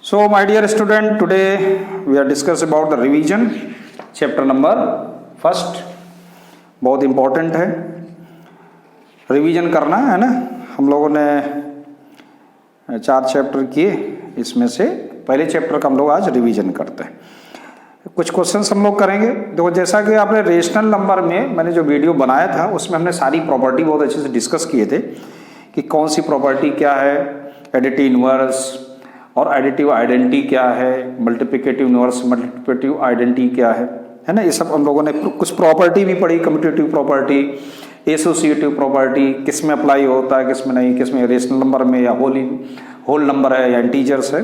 So, my dear student, today we are discussing about the revision, chapter number first. बहुत important है revision करना है ना। हम लोगों ने 4 चैप्टर किए, इसमें से पहले चैप्टर का हम लोग आज रिवीजन करते हैं। कुछ क्वेश्चंस हम लोग करेंगे। देखो, जैसा कि आपने रेशनल नंबर में मैंने जो वीडियो बनाया था उसमें हमने सारी प्रॉपर्टी बहुत अच्छे से डिस्कस किए थे कि कौन सी प्रॉपर्टी क्या है, एडिटिव इनवर्स और एडिटिव आइडेंटिटी क्या है, मल्टीप्लिकेटिव इनवर्स मल्टीप्लिकेटिव आइडेंटिटी क्या है ना। ये सब हम लोगों ने कुछ प्रॉपर्टी भी पढ़ी, कम्यूटेटिव प्रॉपर्टी, एसोसिएटिव प्रॉपर्टी, किस में अप्लाई होता है किस में नहीं, किस में रेशनल नंबर में या होल नंबर है या इंटीजर्स है।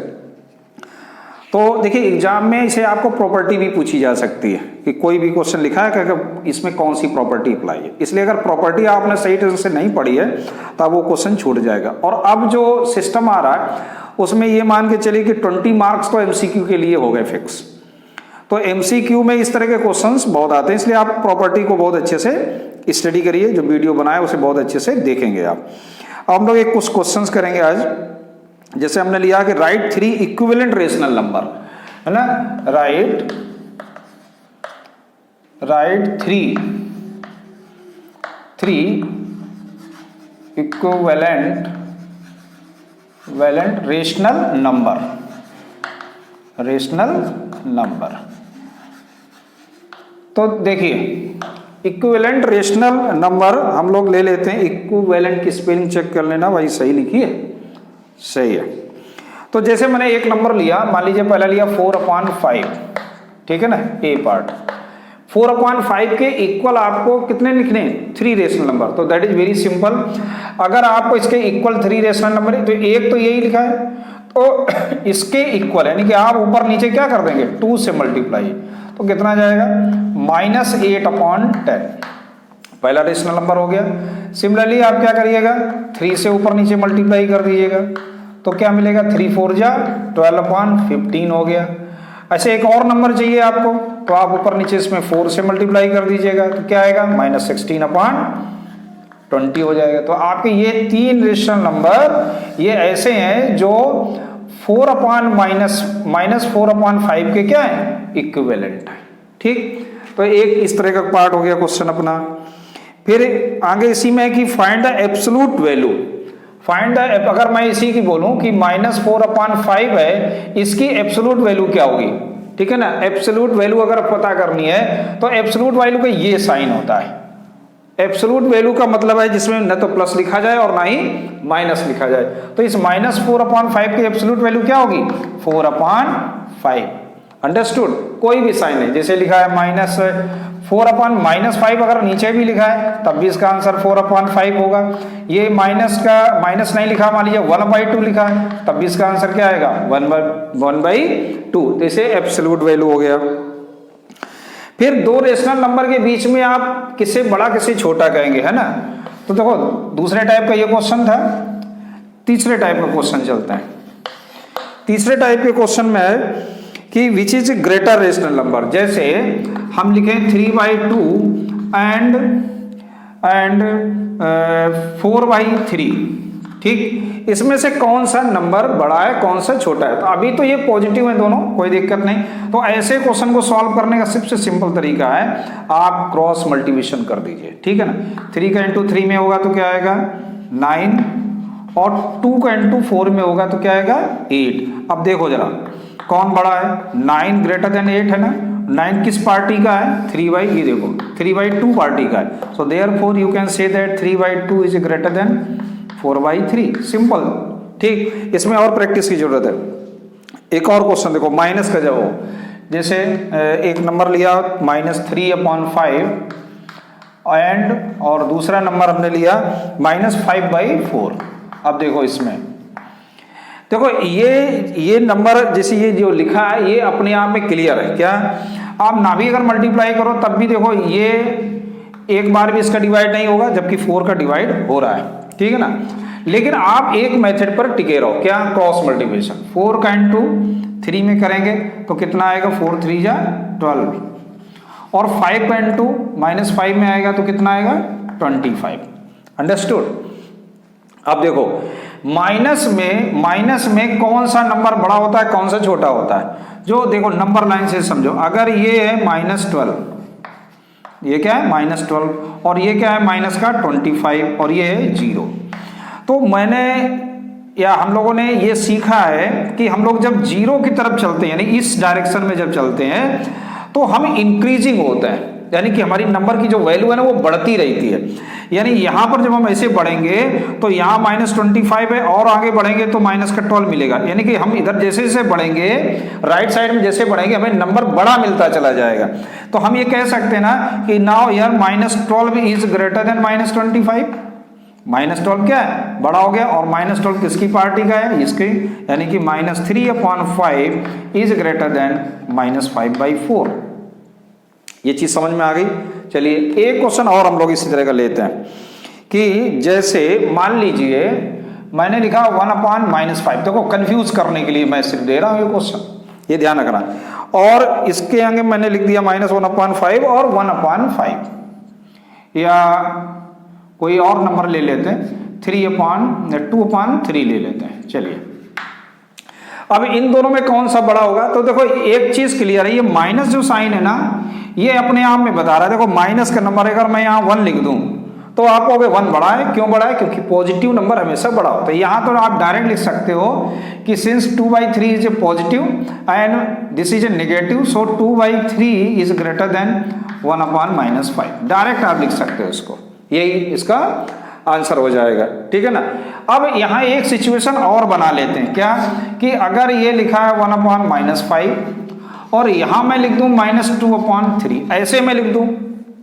तो देखिए, एग्जाम में इसे आपको प्रॉपर्टी भी पूछी जा सकती है कि कोई भी क्वेश्चन लिखा है कि इसमें कौन सी प्रॉपर्टी अप्लाई है। इसलिए अगर प्रॉपर्टी आपने सही ढंग से नहीं पढ़ी है तब वो क्वेश्चन छूट जाएगा। और अब जो सिस्टम आ रहा है उसमें ये मान के चलिए कि 20 मार्क्स तो एमसीक्यू के लिए हो गए फिक्स। तो एमसीक्यू में इस तरह के क्वेश्चंस बहुत आते हैं, इसलिए आप प्रॉपर्टी को बहुत अच्छे से स्टडी करिए। जो वीडियो बनाया उसे बहुत अच्छे से देखेंगे आप। अब हम लोग एक कुछ क्वेश्चंस करेंगे आज। जैसे हमने लिया कि राइट 3 इक्विवेलेंट रेशनल नंबर, है ना। Right 3 equivalent rational number. तो देखिए, इक्विवेलेंट रेशनल नंबर हम लोग ले लेते हैं। इक्विवेलेंट की स्पेलिंग चेक कर लेना भाई, सही लिखी है, सही है। तो जैसे मैंने एक नंबर लिया, मान लीजिए पहला लिया 4/5, ठीक है ना, ए पार्ट। 4/5 के इक्वल आपको कितने लिखने हैं? 3 रेशनल नंबर। तो दैट इज वेरी सिंपल। अगर आपको इसके इक्वल 3 रेशनल नंबर है तो एक तो यही लिखा है, तो इसके इक्वल यानी कि आप ऊपर नीचे क्या कर देंगे, 2 से मल्टीप्लाई। तो कितना जाएगा? -8/10 पहला रेशनल नंबर हो गया। सिमिलरली आप क्या करिएगा, 3 से ऊपर नीचे मल्टीप्लाई कर दीजिएगा तो क्या मिलेगा, 3 4 जा 12/15 हो गया। ऐसे एक और नंबर चाहिए आपको तो आप ऊपर नीचे इसमें 4 से मल्टीप्लाई कर दीजिएगा तो क्या आएगा, -16/20 हो जाएगा। तो आपके ये 3 रेशनल नंबर ये ऐसे हैं जो 4/5 के क्या है, इक्विवेलेंट है। ठीक, तो एक इस तरह का पार्ट हो गया क्वेश्चन अपना। फिर आगे इसी में कि फाइंड द एब्सोल्यूट वैल्यू। अगर मैं इसी की बोलूं कि -4/5 है, इसकी एब्सोल्यूट वैल्यू क्या होगी, ठीक है ना। एब्सोल्यूट वैल्यू अगर पता करनी है तो एब्सोल्यूट वैल्यू का ये साइन होता है। एब्सोल्यूट वैल्यू का मतलब है जिसमें न तो प्लस लिखा जाए और ना ही माइनस लिखा जाए। तो इस -4/5 की एब्सोल्यूट वैल्यू क्या होगी, 4/5। अंडरस्टूड। कोई भी साइन है, जैसे लिखा है -4/-5 अगर नीचे भी लिखा है तब भी इसका आंसर 4/5 होगा। ये माइनस नहीं लिखा, मान लीजिए 1/2 लिखा है तब भी इसका आंसर क्या आएगा, 1/2। तो इसे एब्सोल्यूट वैल्यू हो गया। फिर 2 रेशनल नंबर के बीच में आप किसे बड़ा किसे छोटा कहेंगे, है ना। तो देखो, दूसरे टाइप का ये क्वेश्चन था। तीसरे टाइप का क्वेश्चन चलता है। तीसरे टाइप के क्वेश्चन में है कि which is greater rational number. जैसे हम लिखें 3/2 एंड 4/3, ठीक। इसमें से कौन सा नंबर बड़ा है, कौन सा छोटा है। तो अभी तो ये पॉजिटिव है दोनों, कोई दिक्कत नहीं। तो ऐसे क्वेश्चन को सॉल्व करने का सबसे सिंपल तरीका है, आप क्रॉस मल्टीप्लिकेशन कर दीजिए, ठीक है ना। 3 का इंटू 3 में होगा तो क्या आएगा, 9, और 2 का इंटू 4 में होगा तो क्या आएगा, 8। अब देखो जरा कौन बड़ा है, 9 ग्रेटर देन 8 है ना। 9 किस पार्टी का है, 3/2 पार्टी का है। So therefore you can say that 3/2 is greater than 4/3। Simple, ठीक। इसमें और प्रैक्टिस की जरूरत है। एक और क्वेश्चन देखो, माइनस का जब हो, जैसे एक नंबर लिया -3/5 एंड और दूसरा नंबर हमने लिया -5/4। अब देखो इसमें देखो ये नंबर जैसे ये जो लिखा है ये अपने आप में क्लियर है क्या। आप ना भी अगर मल्टीप्लाई करो तब भी देखो ये एक बार भी इसका डिवाइड नहीं होगा, जबकि 4 का डिवाइड हो रहा है, ठीक है ना। लेकिन आप एक मेथड पर टिके रहो, क्या, क्रॉस मल्टीप्लिकेशन। 4 का इंटू 3 में करेंगे तो कितना आएगा, 4 3 जा 12, और 5 का इंटू -5 में आएगा तो कितना आएगा, 25। अंडरस्टूड। अब देखो माइनस में कौन सा नंबर बड़ा होता है, कौन सा छोटा होता है? जो देखो नंबर लाइन से समझो, अगर ये है -12, ये क्या है -12, और ये क्या है माइनस का 25, और ये है 0। तो मैंने या हम लोगों ने ये सीखा है कि हम लोग जब 0 की तरफ चलते हैं, यानी इस डायरेक्शन में जब चलते हैं तो हम इंक्रीजिंग होता है, यानी कि हमारी नंबर की जो वैल्यू है ना वो बढ़ती रहती है। यानी यहाँ पर जब हम ऐसे बढ़ेंगे तो यहाँ -25 है, और आगे बढ़ेंगे तो -12 मिलेगा। यानी कि हम इधर जैसे जैसे बढ़ेंगे, राइट साइड में जैसे बढ़ेंगे, हमें नंबर बड़ा मिलता चला जाएगा। तो हम ये कह सकते हैं ना कि नाउ यार -12 इज ग्रेटर देन -25। -12 क्या है, बड़ा हो गया, और -12 किसकी पार्टी का है, इसके, यानी कि -3/5 इज ग्रेटर देन -5/4। ये चीज समझ में आ गई। चलिए एक क्वेश्चन और हम लोग इसी तरह का लेते हैं कि जैसे मान लीजिए मैंने लिखा 1/-5। देखो कंफ्यूज करने के लिए मैं सिर्फ दे रहा हूं ये क्वेश्चन, ये ध्यान रखना। और इसके आगे मैंने लिख दिया -1/5 और 1/5, या कोई और नंबर ले लेते हैं, 2/3 ले लेते हैं। चलिए अब इन दोनों में कौन सा बड़ा होगा? तो देखो एक चीज क्लियर है, ये माइनस जो साइन है ना, ये अपने आप में बता रहा है। देखो माइनस का नंबर अगर मैं यहाँ 1 लिख दूं तो आप कहोगे 1 बड़ा है। क्यों बड़ा है? क्योंकि पॉजिटिव नंबर हमेशा बड़ा होता है। यहाँ तो आप डायरेक्ट लिख सकते हो कि since 2/3 is a positive and this is a negative, so 2/3 is greater than 1/-5। Direct आप लिख सकते हो इसको, यही इसका आंसर हो जाएगा। ठीक है ना। अब यहाँ एक सिचुएशन और बना लेते हैं, क्या कि अगर ये लिखा है 1/-5 और यहां मैं लिख दूं -2/3, ऐसे मैं लिख दूं,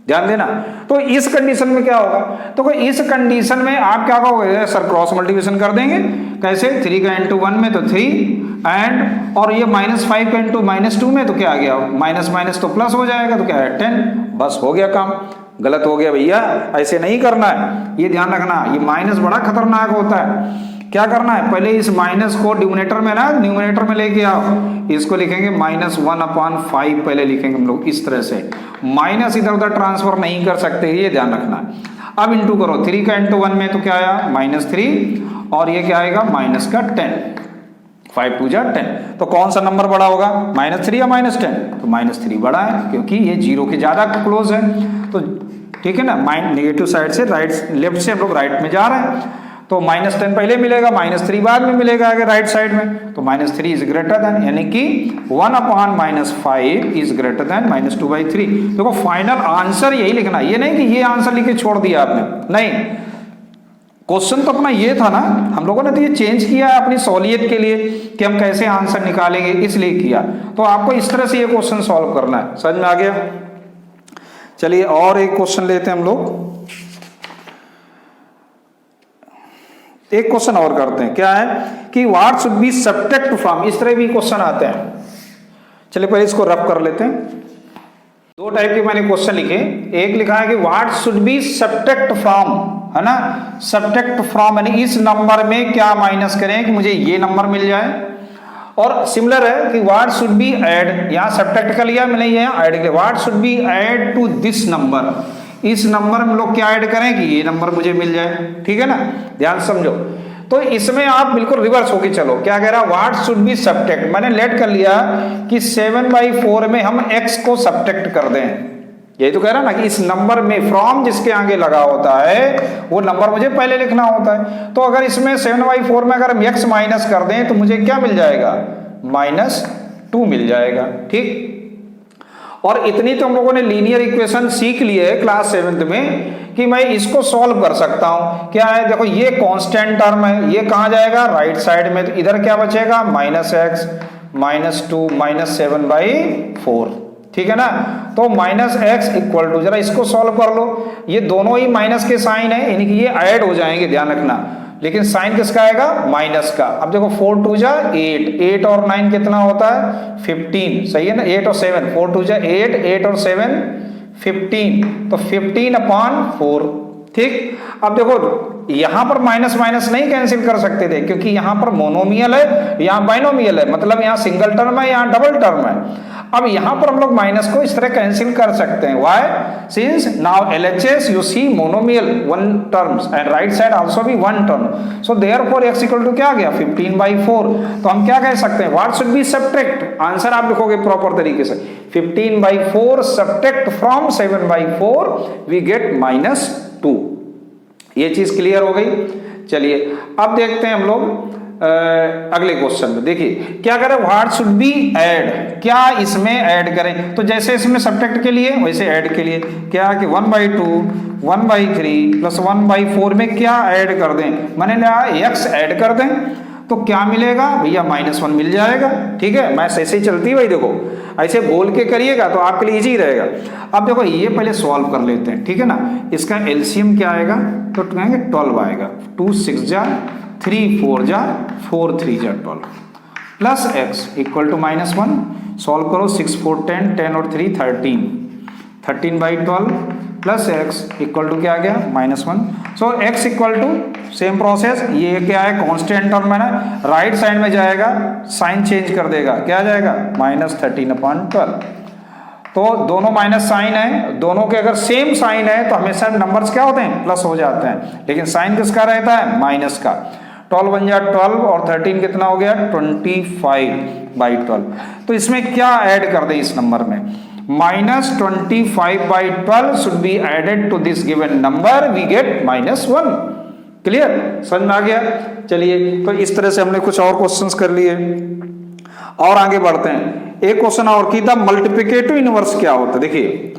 ध्यान देना। तो इस कंडीशन में क्या होगा? तो इस कंडीशन में आप क्या कहोगे? सर क्रॉस मल्टीप्लिकेशन कर देंगे। कैसे? 3 का इंटू 1 में तो 3 एंड, और ये -5 का इंटू -2 में तो क्या आ गया, माइनस तो प्लस हो जाएगा, तो क्या है 10। बस हो गया काम। गलत हो गया भैया, ऐसे नहीं करना है, ये ध्यान रखना। ये माइनस बड़ा खतरनाक होता है। क्या करना है? पहले इस माइनस को डिनोमिनेटर में ना न्यूमरेटर में लेके आओ, इसको लिखेंगे -1/5 पहले लिखेंगे हम लोग इस तरह से। माइनस इधर उधर ट्रांसफर नहीं कर सकते, ये ध्यान रखना। अब इंटू करो, 3 का इंटू 1 में तो क्या आया -3, और ये क्या आएगा -10। 5 2 जा 10। तो कौन सा नंबर बड़ा होगा, -3 या -10? तो -3 बड़ा है, क्योंकि ये 0 के ज्यादा क्लोज है। तो ठीक है ना, नेगेटिव साइड से लेफ्ट से हम लोग राइट में जा रहे हैं, तो -10 पहले मिलेगा, -3 बाद में मिलेगा आगे राइट साइड में। तो -3 इज ग्रेटर देन, यानी कि 1/-5 इज ग्रेटर देन -2/3। देखो फाइनल आंसर यही लिखना, ये नहीं कि ये आंसर लिख के छोड़ दिया आपने, नहीं। क्वेश्चन तो अपना ये था ना, हम लोगों ने तो ये चेंज किया है अपनी सहूलियत के लिए कि हम कैसे आंसर निकालेंगे, इसलिए किया। तो आपको इस तरह से ये क्वेश्चन सॉल्व करना है। समझ में आ गया? चलिए और एक क्वेश्चन लेते हैं हम लोग, एक क्वेश्चन और करते हैं। क्या है कि what should B subtract from, इस तरह भी क्वेश्चन आते हैं। चलिए पहले इसको रफ कर लेते हैं। 2 टाइप के मैंने क्वेश्चन लिखे। एक लिखा है कि what should B subtract from, है ना। सब्ट्रैक्ट फ्रॉम यानी इस नंबर में क्या माइनस करें कि मुझे ये नंबर मिल जाए। और सिमिलर है कि व्हाट शुड बी ऐड, यहाँ सब्ट्रैक्ट कर लिया मैंने, यहाँ ऐड किया। What should be add to this number, इस नंबर में लोग क्या ऐड करें कि ये नंबर मुझे मिल जाए। ठीक है ना, ध्यान समझो। तो इसमें आप बिल्कुल रिवर्स होके चलो। क्या कह रहा है? व्हाट शुड बी सब्ट्रैक्ट, मैंने लेट कर लिया कि 7/4 में हम x को सब्ट्रैक्ट कर दें। यही तो कह रहा ना कि इस नंबर में फ्रॉम जिसके आगे लगा होता है वो नंबर मुझे पहले लिखना होता है। तो अगर इसमें 7/4 में अगर हम x माइनस कर दें तो मुझे क्या मिल जाएगा? -2 मिल जाएगा। ठीक। और इतनी तो हम लोगों ने लीनियर इक्वेशन सीख ली है क्लास 7th में कि मैं इसको सॉल्व कर सकता हूं। क्या है? देखो ये कांस्टेंट टर्म है, ये कहां जाएगा? राइट साइड में। तो इधर क्या बचेगा? -x -2 -7/4। ठीक है ना। तो -x इक्वल टू, जरा इसको सॉल्व कर लो, ये दोनों ही माइनस के साइन है, यानी कि ये ऐड हो जाएंगे, ध्यान रखना। लेकिन साइन किसका आएगा? माइनस का। अब देखो 4 2 जा 8, 8 और 9 कितना होता है? 15। सही है ना। 8 और 7, 4 2 जा 8, 8 और 7 15, तो 15/4। ठीक। अब देखो यहां पर माइनस माइनस नहीं कैंसिल कर सकते थे, क्योंकि यहां पर मोनोमियल है, यहां बाइनोमियल है, मतलब यहां सिंगल टर्म है, यहां डबल टर्म है। अब यहां पर हम लोग माइनस को इस तरह कैंसिल कर सकते हैं, why, since now LHS you see monomial one terms and right side also भी one term, so therefore x equal to क्या आ गया 15/4। तो हम क्या कह सकते हैं, what should B subtract, answer आप लिखोगे प्रॉपर तरीके से 15/4 सब्ट्रैक्ट फ्रॉम 7/4 वी गेट -2। ये चीज क्लियर हो गई। चलिए अब देखते हैं हम लोग अगले क्वेश्चन में। देखिए क्या करें, व्हाट शुड बी ऐड, क्या इसमें ऐड करें, तो जैसे इसमें सब्ट्रैक्ट के लिए वैसे ऐड के लिए क्या कि 1/2 1/3 प्लस 1/4 में क्या ऐड कर दें, मैंने लिया x ऐड कर दें तो क्या मिलेगा भैया -1 मिल जाएगा। ठीक है, मैथ्स ऐसे ही चलती है भाई, देखो ऐसे बोल के करिएगा तो आपके लिए इजी रहेगा। अब देखो ये पहले सॉल्व कर लेते हैं, ठीक है ना। इसका एलसीएम क्या आएगा, तो कहेंगे 12 आएगा, 2 6 जा 3 4 जा 4 3 जा 12 plus x equal to -1। Solve करो, 6 4 10 10 और 3 13 13/12 प्लस x इक्वल टू क्या आ गया -1। So x equal to same process, ये क्या है कांस्टेंट टर्म है ना, राइट साइड में जाएगा साइन चेंज कर देगा, क्या आ जाएगा -13/12। तो दोनों माइनस साइन है, दोनों के अगर सेम साइन है तो हमेशा नंबर्स क्या होते हैं प्लस हो जाते हैं, लेकिन साइन किसका रहता है माइनस का। 12 बन जाए 12 और 13 कितना हो गया 25/12। तो इसमें क्या ऐड कर दे इस नंबर में, -25/12 should be added to this given number, we get -1। Clear, समझ में आ गया। चलिए तो इस तरह से हमने कुछ और क्वेश्चंस कर लिए और आगे बढ़ते हैं। एक क्वेश्चन और की था, मल्टीप्लिकेटिव इनवर्स क्या होता है। देखिए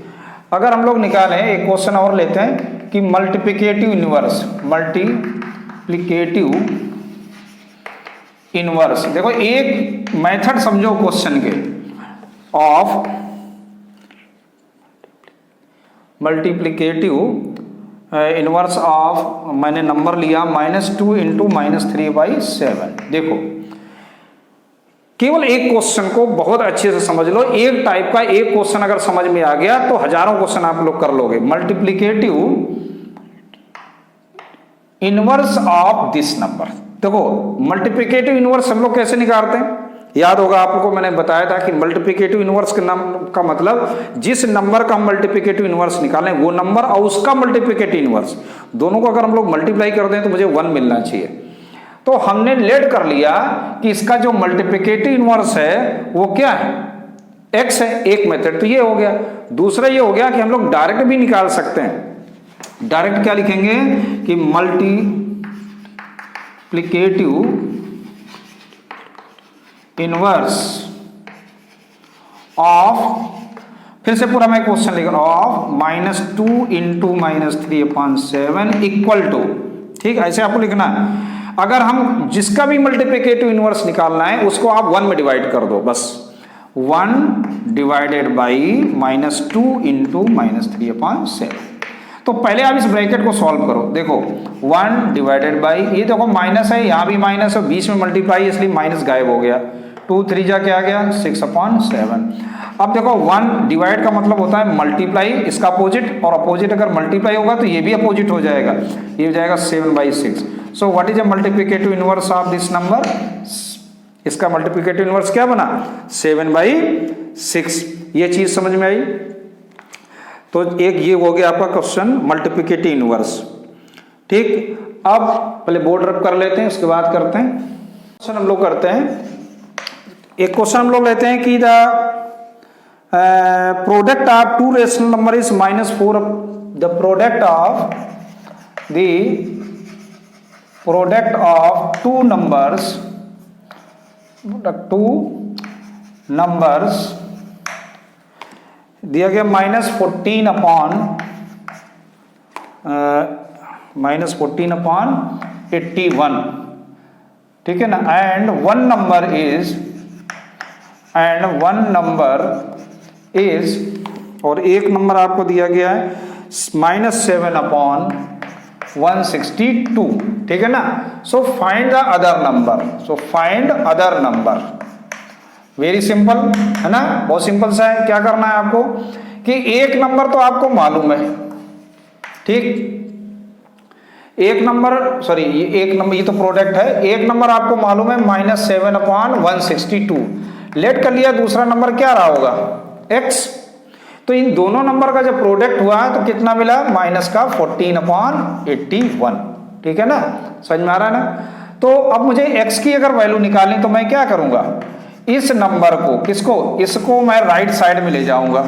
अगर हम लोग निकालें, एक क्वेश्चन और लेते हैं कि मल्टीप्लिकेटिव इनवर्स, मल्टीप्लिकेटिव इनवर्स। देखो एक मेथड समझो क्वेश्चन के, ऑफ मल्टीप्लिकेटिव इनवर्स ऑफ, मैंने नंबर लिया -2 इंटू -3/7। देखो केवल एक क्वेश्चन को बहुत अच्छे से समझ लो, एक टाइप का एक क्वेश्चन अगर समझ में आ गया तो हजारों क्वेश्चन आप लोग कर लोगे। Multiplicative inverse of this number. देखो मल्टीप्लिकेटिव इनवर्स हम लोग कैसे निकालते हैं, याद होगा आपको, मैंने बताया था कि मल्टीप्लिकेटिव इनवर्स के नाम का मतलब जिस नंबर का मल्टीप्लिकेटिव इनवर्स निकालें वो नंबर और उसका मल्टीप्लिकेटिव इनवर्स, दोनों को अगर हम लोग मल्टीप्लाई कर दें तो मुझे 1 मिलना चाहिए। तो हमने लेट कर लिया कि इसका जो मल्टीप्लिकेटिव इनवर्स है वो क्या है, x है, एक मेथड तो ये हो गया। दूसरा ये हो गया कि हम लोग डायरेक्ट भी निकाल सकते हैं। डायरेक्ट क्या लिखेंगे कि मल्टीप्लिकेटिव इनवर्स ऑफ, फिर से पूरा मैं क्वेश्चन लिख रहा हूं, ऑफ -2 इंटू -3/7 इक्वल टू, ठीक ऐसे आपको लिखना है। अगर हम जिसका भी मल्टीप्लिकेटिव इनवर्स निकालना है उसको आप 1 में डिवाइड कर दो, बस 1 डिवाइडेड बाई -2 इंटू -3/7। तो पहले आप इस ब्रैकेट को सॉल्व करो। देखो 1 डिवाइडेड बाई, ये देखो माइनस है, यहाँ भी माइनस है, बीच में मल्टीप्लाई इसलिए माइनस गायब हो गया, 2 3 जा क्या आ गया 6/7। अब देखो 1 डिवाइड का मतलब होता है मल्टीप्लाई, इसका अपोजिट, और अपोजिट अगर मल्टीप्लाई होगा तो ये भी अपोजिट हो जाएगा, ये हो जाएगा 7/6। So what is a multiplicative inverse of this number, इसका मल्टीप्लिकेटिव इनवर्स क्या बना 7/6। ये चीज समझ में आई। तो एक ये हो गया आपका क्वेश्चन मल्टीप्लिकेटिव इनवर्स। ठीक, अब पहले बोर्ड रब कर लेते हैं, उसके बाद करते हैं क्वेश्चन। हम लोग करते हैं एक क्वेश्चन, हम लोग लेते हैं कि the product of two rational number is -4, the product of two numbers दिया गया -14/81, ठीक है ना, एंड वन नंबर इज और एक नंबर आपको दिया गया है -7/162, ठीक है ना। So find the other number, very simple है ना, बहुत सिंपल सा है। क्या करना है आपको कि एक नंबर तो आपको मालूम है, ठीक, एक नंबर, सॉरी ये एक नंबर, ये तो प्रोडक्ट है, एक नंबर आपको मालूम है -7/162, लेट कर लिया, दूसरा नंबर क्या रहा होगा x। तो इन दोनों नंबर का जब प्रोडक्ट हुआ तो कितना मिला, माइनस का 14/81। ठीक है ना, समझ में आ रहा है ना। तो अब मुझे x की अगर वैल्यू निकालनी तो मैं क्या करूंगा, इस नंबर को, किसको, इसको मैं राइट साइड में ले जाऊंगा।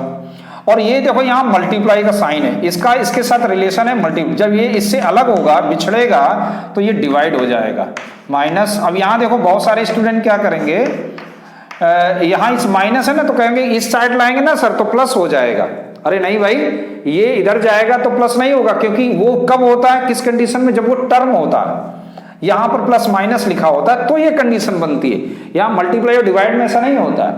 और ये देखो यहाँ मल्टीप्लाई का साइन है, इसका इसके साथ रिलेशन है मल्टीप्लाई। जब ये इससे अलग होगा, बिछड़ेगा, तो ये डिवाइड हो जाएगा माइनस। अब यहाँ देखो बहुत सारे स्टूडेंट क्या करेंगे, यहाँ इस माइनस है ना, तो कहेंगे इस साइड लाएंगे ना सर तो प्लस हो जाएगा। अरे नहीं भाई, ये इधर जाएगा तो प्लस नहीं होगा, क्योंकि वो कब होता है, किस कंडीशन में, जब वो टर्म होता है, यहां पर प्लस माइनस लिखा होता है तो ये कंडीशन बनती है। यहां मल्टीप्लाई और डिवाइड में ऐसा नहीं होता है।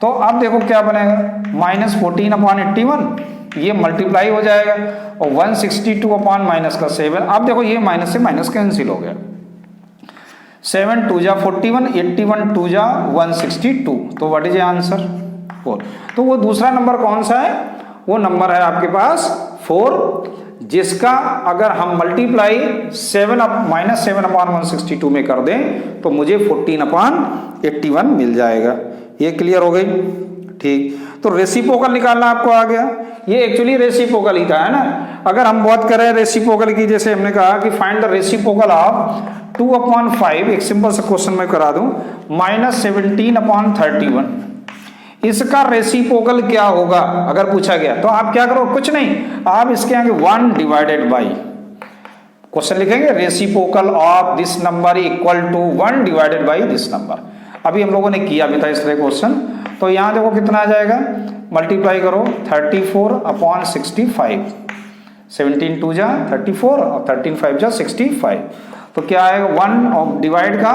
तो अब देखो क्या बनेगा, -14/81, ये मल्टीप्लाई हो जाएगा, और 162/-7। अब देखो ये माइनस से माइनस कैंसिल हो गया, 7 2 जा 41, 81 2 जा 162। तो व्हाट इज ए आंसर 4। तो वो दूसरा नंबर कौन सा है, वो नंबर है आपके पास 4, जिसका अगर हम मल्टीप्लाई -7/162 में कर दें तो मुझे 14/81 मिल जाएगा। ये क्लियर हो गई। ठीक, तो रेसिप्रोकल निकालना आपको आ गया। ये एक्चुअली रेसिप्रोकल ही था, है ना। अगर हम बात करें रेसिप्रोकल की, जैसे हमने कहा कि फाइंड द रेसिप्रोकल ऑफ 2/5, एक सिंपल सा क्वेश्चन मैं करा दूं, -17/31, इसका रेसिप्रोकल क्या होगा अगर पूछा गया तो आप क्या करो, कुछ नहीं, आप इसके आगे 1 डिवाइडेड बाई, क्वेश्चन लिखेंगे reciprocal of this number equal to 1 divided by this number. अभी हम लोगों ने किया भी था इस तरह क्वेश्चन। तो यहां देखो कितना आ जाएगा, मल्टीप्लाई करो 34/65, 17 2 जा 34 और 13 5 जा 65। तो क्या आएगा, 1 और डिवाइड का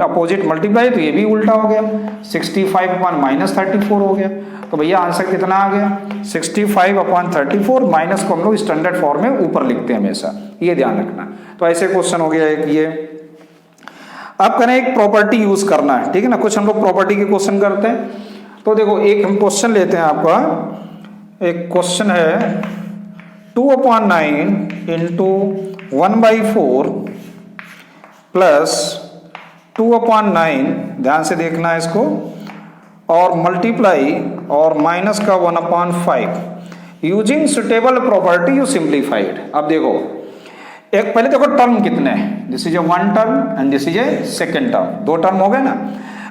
अपोजिट मल्टीप्लाई, तो ये भी उल्टा हो गया, 65/-34 हो गया। तो भैया आंसर कितना आ गया, 65/34। माइनस को हम लोग स्टैंडर्ड फॉर्म में ऊपर लिखते हैं हमेशा, ये ध्यान रखना। तो ऐसे क्वेश्चन हो गया एक ये। अब करें एक प्रॉपर्टी यूज करना है, ठीक है ना, कुछ हम लोग प्रॉपर्टी के क्वेश्चन करते हैं। तो देखो एक हम क्वेश्चन लेते हैं, आपका एक क्वेश्चन है 2/9 इंटू 1/4 प्लस 2/9, ध्यान से देखना है इसको, और मल्टीप्लाई और माइनस का 1/5 using suitable property you simplified. अब देखो एक पहले देखो टर्म कितने हैं, this is a 1 term and this is a second term, 2 term हो गए ना।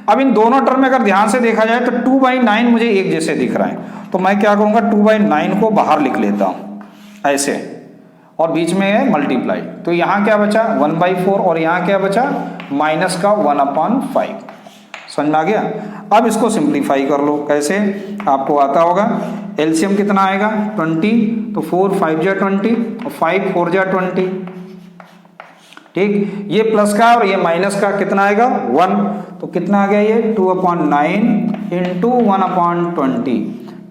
अब इन दोनों टर्म में अगर ध्यान से देखा जाए तो 2/9 मुझे एक जैसे दिख रहा है, तो मैं क्या करूंगा, 2/9 को बाहर लिख लेता हूं ऐसे, और बीच में है मल्टीप्लाई। तो यहाँ क्या बचा 1/4 और यहाँ क्या बचा माइनस का 1/5। समझ में आ गया। अब इसको सिंप्लीफाई कर लो, कैसे आपको आता होगा, एलसीएम कितना आएगा 20, तो 4 5 जा 20 और 5 4 जा 20। ठीक, ये प्लस का और ये माइनस का कितना आएगा 1, तो कितना आ गया ये 2/9 इंटू 1/20,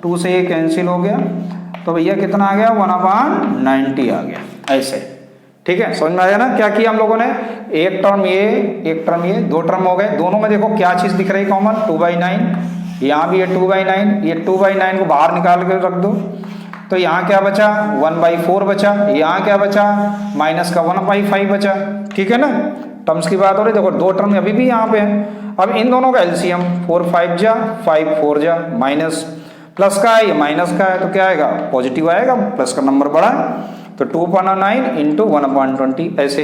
2 से ये कैंसिल हो गया, तो भैया कितना आ गया 1/90 आ गया ऐसे। ठीक है, समझ में आया ना क्या किया हम लोगों ने, एक टर्म ये, एक टर्म ये, 2 टर्म हो गए। दोनों में देखो क्या चीज दिख रही कॉमन, 2/9, यहाँ भी ये 2/9, ये 2/9 को बाहर निकाल के रख दो, तो यहाँ क्या बचा 1/4 बचा, यहाँ क्या बचा माइनस का 1/5 बचा। ठीक है ना, टर्म्स की बात हो रही, देखो 2 टर्म अभी भी यहाँ पे है। अब इन दोनों का एलसीएम 4 5 जा 5 4 जा, माइनस प्लस का है ये माइनस का है, तो क्या आएगा पॉजिटिव आएगा, प्लस का नंबर बड़ा है, तो 2/9 इंटू 1/20 ऐसे।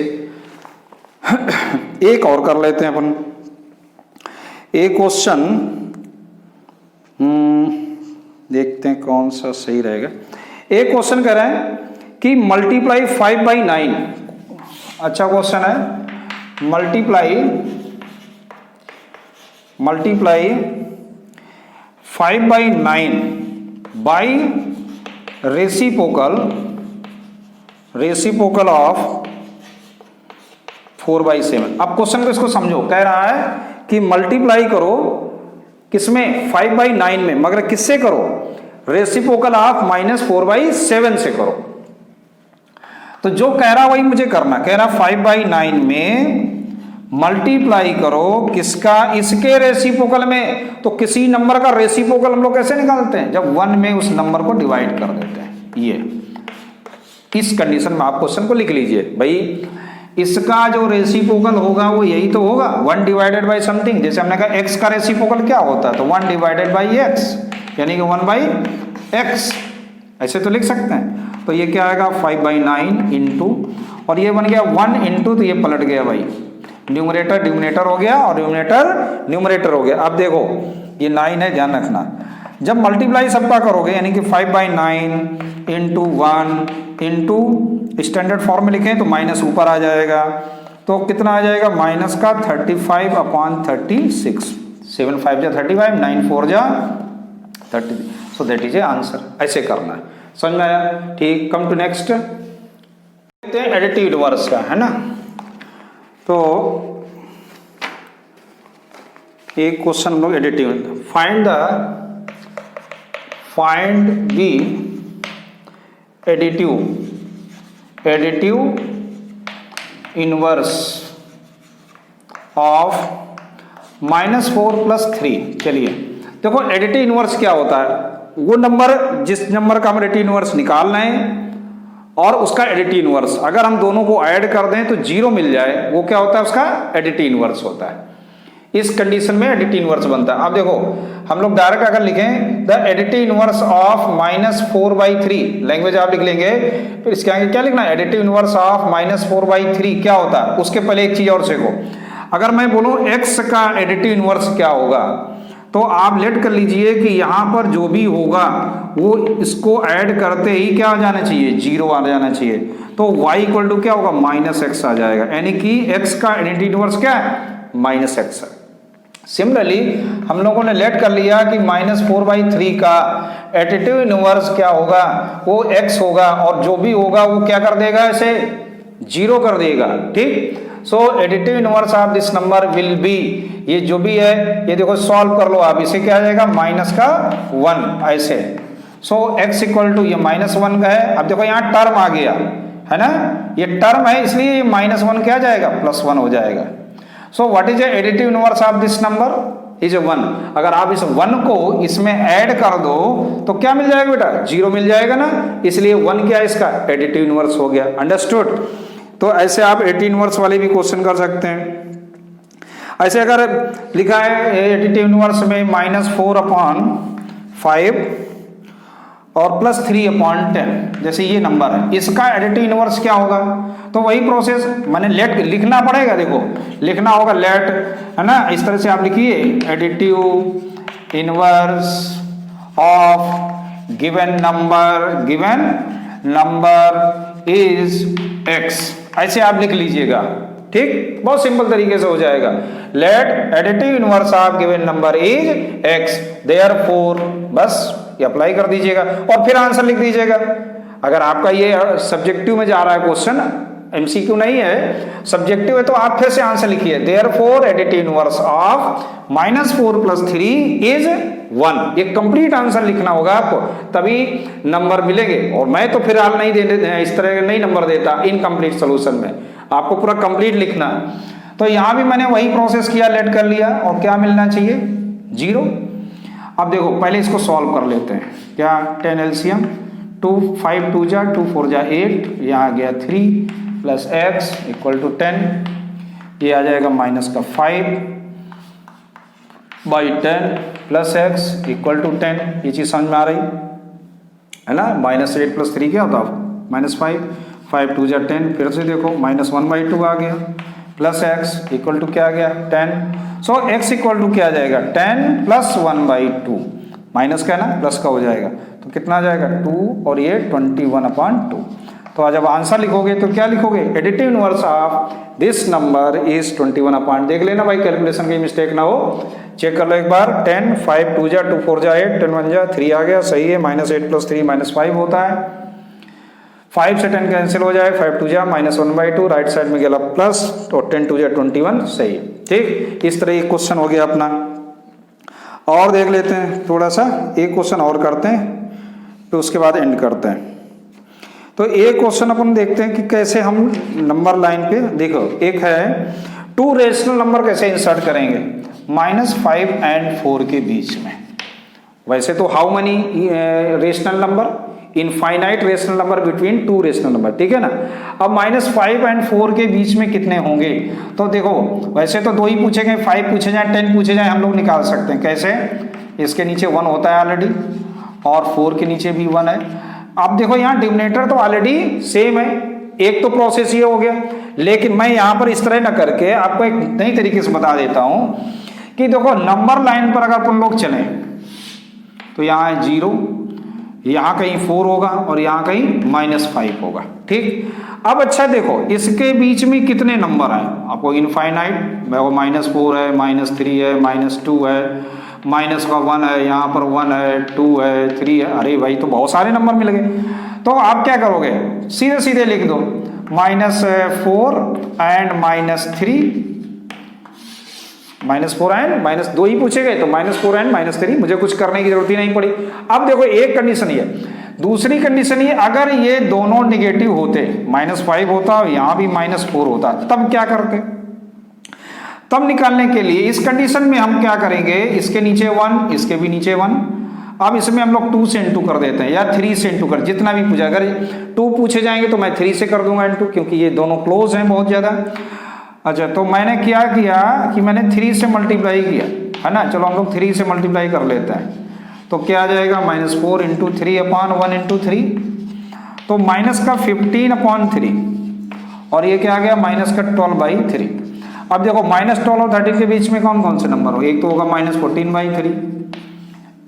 एक और कर लेते हैं अपन, एक क्वेश्चन देखते हैं कौन सा सही रहेगा। एक क्वेश्चन कह रहे हैं कि मल्टीप्लाई 5/9, अच्छा क्वेश्चन है, मल्टीप्लाई 5/9 बाई रेसिप्रोकल ऑफ 4/7। अब क्वेश्चन को इसको समझो, कह रहा है कि मल्टीप्लाई करो किसमें 5/9 में, मगर किससे करो, रेसिप्रोकल ऑफ -4/7 से करो। तो जो कह रहा वही मुझे करना, कह रहा 5/9 में मल्टीप्लाई करो किसका, इसके रेसिप्रोकल में। तो किसी नंबर का रेसिप्रोकल हम लोग कैसे निकालते हैं, जब 1 में उस नंबर को डिवाइड कर देते हैं। ये इस कंडीशन में आप क्वेश्चन को लिख लीजिए भाई, इसका जो रेसिप्रोकल होगा वो यही तो होगा, 1 डिवाइडेड बाई समथिंग। जैसे हमने कहा x का रेसिप्रोकल क्या होता है, तो 1 डिवाइडेड बाई x, यानी कि 1 बाई x, ऐसे तो लिख सकते हैं। तो ये क्या आएगा 5/9 इंटू, और ये बन गया 1 इंटू, तो ये पलट गया भाई, न्यूमरेटर डिनोमिनेटर हो गया और न्यूमरेटर न्यूमरेटर हो गया। अब देखो ये 9 है, ध्यान रखना, जब मल्टीप्लाई सबका करोगे यानी कि 5/9 इंटू 1 इंटू स्टैंडर्ड फॉर्म में लिखें तो माइनस ऊपर आ जाएगा, तो कितना आ जाएगा माइनस का 35/36, 7 5 जा 35, 9 4 जा 30, so that is a answer. ऐसे करना है, समझ में आया? ठीक, come to next, additive inverse का है ना। तो एक क्वेश्चन हम लोग additive, find the additive inverse of -4 + 3। चलिए देखो एडिटिव इनवर्स क्या होता है, वो नंबर जिस नंबर का हम एडिटिव इनवर्स निकाल रहे हैं और उसका एडिटिव इनवर्स अगर हम दोनों को ऐड कर दें तो 0 मिल जाए, वो क्या होता है, उसका एडिटिव इनवर्स होता है। इस कंडीशन में एडिटिव इनवर्स बनता है। अब देखो हम लोग डायरेक्ट अगर लिखें the additive inverse of -4/3, language आप लिख लेंगे, फिर इसके आगे क्या लिखना है, एडिटिव इनवर्स ऑफ -4/3 क्या होता है। उसके पहले एक चीज और सीखो, अगर मैं बोलूं x का एडिटिव इनवर्स क्या होगा, तो आप लेट कर लीजिए कि यहां पर जो भी होगा वो इसको ऐड करते ही क्या आ जाना चाहिए, 0 आ जाना चाहिए। तो y = क्या होगा, -x आ जाएगा, यानी कि x का एडिटिव इनवर्स क्या है, -x है। सिमिलरली हम लोगों ने लेट कर लिया कि -4/3 का एडिटिव इनवर्स क्या होगा, वो x होगा, और जो भी होगा वो क्या कर देगा, इसे 0 कर देगा। ठीक, so additive inverse of this number will be, ये जो भी है ये देखो सॉल्व कर लो आप, इसे क्या आ जाएगा -1 ऐसे। सो x = ये -1 का है। अब देखो यहाँ टर्म आ गया है ना, ये टर्म है इसलिए ये -1 क्या जाएगा, +1 हो जाएगा। So what is additive inverse of this number, is 1। अगर आप इस 1 को इसमें ऐड कर दो तो क्या मिल जाएगा बेटा, 0 मिल जाएगा ना, इसलिए 1 क्या है इसका एडिटिव इनवर्स हो गया। अंडरस्टूड? तो ऐसे आप एडिटिव इनवर्स वाले भी क्वेश्चन कर सकते हैं। ऐसे अगर लिखा है एडिटिव इनवर्स में -4/5 और +3/10, जैसे ये नंबर है, इसका एडिटिव इनवर्स क्या होगा, तो वही प्रोसेस मैंने लेट लिखना पड़ेगा, देखो लिखना होगा लेट, है ना, इस तरह से आप लिखिए additive inverse of given number is x, ऐसे आप लिख लीजिएगा। ठीक, बहुत सिंपल तरीके से हो जाएगा, let additive inverse of given number is x, therefore, बस ये अप्लाई कर दीजिएगा और फिर आंसर लिख दीजिएगा। अगर आपका ये सब्जेक्टिव में जा रहा है क्वेश्चन, एमसीक्यू नहीं है, सब्जेक्टिव है, तो आप फिर से आंसर लिखिए therefore additive inverse of -4 + 3 is 1। ये कंप्लीट आंसर लिखना होगा आपको, तभी नंबर मिलेंगे। और मैं तो फिलहाल नहीं दे इस तरह नहीं नंबर देता इनकम्प्लीट सोल्यूशन में, आपको पूरा कंप्लीट लिखना। तो यहाँ भी मैंने वही प्रोसेस किया, लेट कर लिया, और क्या मिलना चाहिए, 0। अब देखो पहले इसको सॉल्व कर लेते हैं, क्या 10 LCM, 2 5 2 जा 2 4 जा 8, यहाँ आ गया 3 + x = 10, ये आ जाएगा -5/10 + x = 10, ये चीज़ समझ में आ रही है ना। -8 + 3 क्या होता है, -5, 5 2 जा 10, फिर से देखो -1/2 आ गया, + x = क्या आ गया 10। सो x = क्या आ जाएगा 10 + 1/2, माइनस का है ना, प्लस का हो जाएगा, तो कितना आ जाएगा 2, और ये 21/2। तो जब आंसर लिखोगे तो क्या लिखोगे, additive inverse of this number is 21/, देख लेना भाई कैलकुलेशन की मिस्टेक ना हो, चेक कर लो एक बार। 10 5 2 जा 2 4 जा 8, 10 1 जा 3 आ गया, सही है। -8 + 3 -5 होता है, 5 से 10 कैंसिल हो जाए, 5 2 जा -1/2, राइट साइड में गया प्लस, तो 10 2 जा 21, सही है। ठीक, इस तरह एक क्वेश्चन हो गया अपना। और देख लेते हैं थोड़ा सा, एक क्वेश्चन और करते हैं, तो उसके बाद एंड करते हैं। तो एक क्वेश्चन अपन देखते हैं कि कैसे हम नंबर लाइन पे, देखो एक है 2 रेशनल नंबर कैसे इंसर्ट करेंगे -5 और 4 के बीच में। वैसे तो how many rational number infinite rational number between two rational number, ठीक है ना। अब -5 एंड 4 के बीच में कितने होंगे, तो देखो वैसे तो 2 ही पूछे गए, 5 पूछे जाए 10 पूछे जाए हम लोग निकाल सकते हैं। कैसे, इसके नीचे 1 होता है ऑलरेडी और 4 के नीचे भी 1 है। अब देखो यहाँ डिनोमिनेटर तो ऑलरेडी सेम है, एक तो प्रोसेस ये हो गया, लेकिन मैं यहाँ पर इस तरह ना करके आपको एक नई तरीके से बता देता हूँ कि देखो नंबर लाइन पर अगर अपन लोग चलें तो यहाँ है 0, यहाँ कहीं 4 होगा और यहाँ कहीं -5 होगा, ठीक। अब अच्छा देखो इसके बीच में कितने नंबर हैं, आपको इनफाइनाइट, -4 है, -3 है, -2 है, माइनस का 1 है, यहाँ पर 1 है, 2 है, 3 है, अरे भाई तो बहुत सारे नंबर मिल गए। तो आप क्या करोगे, सीधे सीधे लिख दो -4 एंड -3, -4 एंड -2 ही पूछे गए तो -4 एंड -3, मुझे कुछ करने की जरूरत ही नहीं पड़ी। अब देखो एक कंडीशन ये, दूसरी कंडीशन ये, अगर ये दोनों निगेटिव होते, -5 होता और यहाँ भी -4 होता, तब क्या करते। तब निकालने के लिए इस कंडीशन में हम क्या करेंगे, इसके नीचे 1, इसके भी नीचे 1, अब इसमें हम लोग 2 से इंटू कर देते हैं या 3 से इंटू कर, जितना भी पूछा, अगर 2 पूछे जाएंगे तो मैं 3 से कर दूंगा इंटू, क्योंकि ये दोनों क्लोज हैं बहुत ज़्यादा। अच्छा तो मैंने क्या किया कि मैंने 3 से मल्टीप्लाई किया, है ना। चलो हम लोग 3 से मल्टीप्लाई कर लेते हैं, तो क्या आ जाएगा -4 इंटू 3 अपॉन 1 इंटू 3, तो माइनस का 15/3 और ये क्या आ गया -का 12/3। अब देखो -12 और 13 के बीच में कौन कौन से नंबर हो, एक तो होगा -14/3,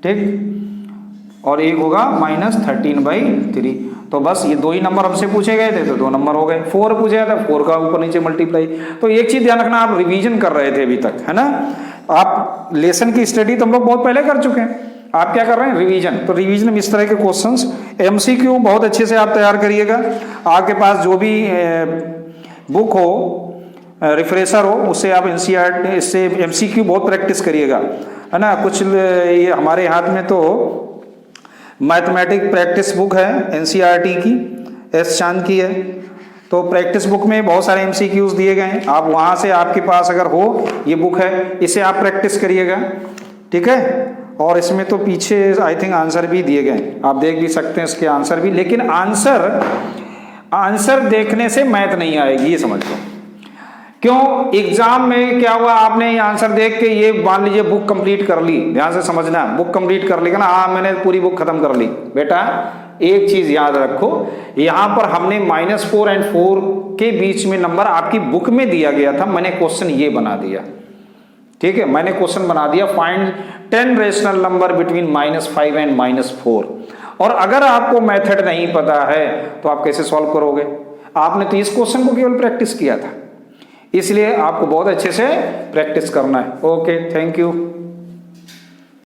ठीक, और एक होगा -13/3। तो बस ये 2 ही नंबर हमसे पूछे गए थे तो 2 नंबर हो गए। 4 पूछे गया था, 4 का ऊपर नीचे मल्टीप्लाई। तो एक चीज ध्यान रखना, आप रिवीजन कर रहे थे अभी तक, है ना। आप लेसन की स्टडी तो हम लोग बहुत पहले कर चुके हैं, आप क्या कर रहे हैं, रिवीजन। तो रिवीजन में इस तरह के क्वेश्चंस MCQ बहुत अच्छे से आप तैयार करिएगा। आपके पास जो भी बुक हो, रिफ्रेशर हो, उससे आप NCERT इससे MCQ बहुत प्रैक्टिस करिएगा, है ना। कुछ ये हमारे हाथ में तो मैथमेटिक प्रैक्टिस बुक है NCERT की, S चांद की है, तो प्रैक्टिस बुक में बहुत सारे MCQs दिए गए हैं। आप वहाँ से, आपके पास अगर हो ये बुक है, इसे आप प्रैक्टिस करिएगा, ठीक है। और इसमें तो पीछे आई थिंक आंसर भी दिए गए, आप देख भी सकते हैं इसके आंसर भी, लेकिन आंसर देखने से मैथ नहीं आएगी, ये समझ लो। क्यों, एग्जाम में क्या हुआ, आपने ये आंसर देख के ये मान लीजिए बुक कंप्लीट कर ली, ध्यान से समझना, बुक कंप्लीट कर ली ना, हाँ मैंने पूरी बुक खत्म कर ली। बेटा एक चीज याद रखो, यहाँ पर हमने -4 एंड 4 के बीच में नंबर आपकी बुक में दिया गया था, मैंने क्वेश्चन ये बना दिया, ठीक है। मैंने क्वेश्चन बना दिया find 10 rational number between -5 and -4। और अगर आपको मेथड नहीं पता है तो आप कैसे सॉल्व करोगे, आपने तो इस क्वेश्चन को केवल प्रैक्टिस किया था, इसलिए आपको बहुत अच्छे से प्रैक्टिस करना है। Okay, thank you.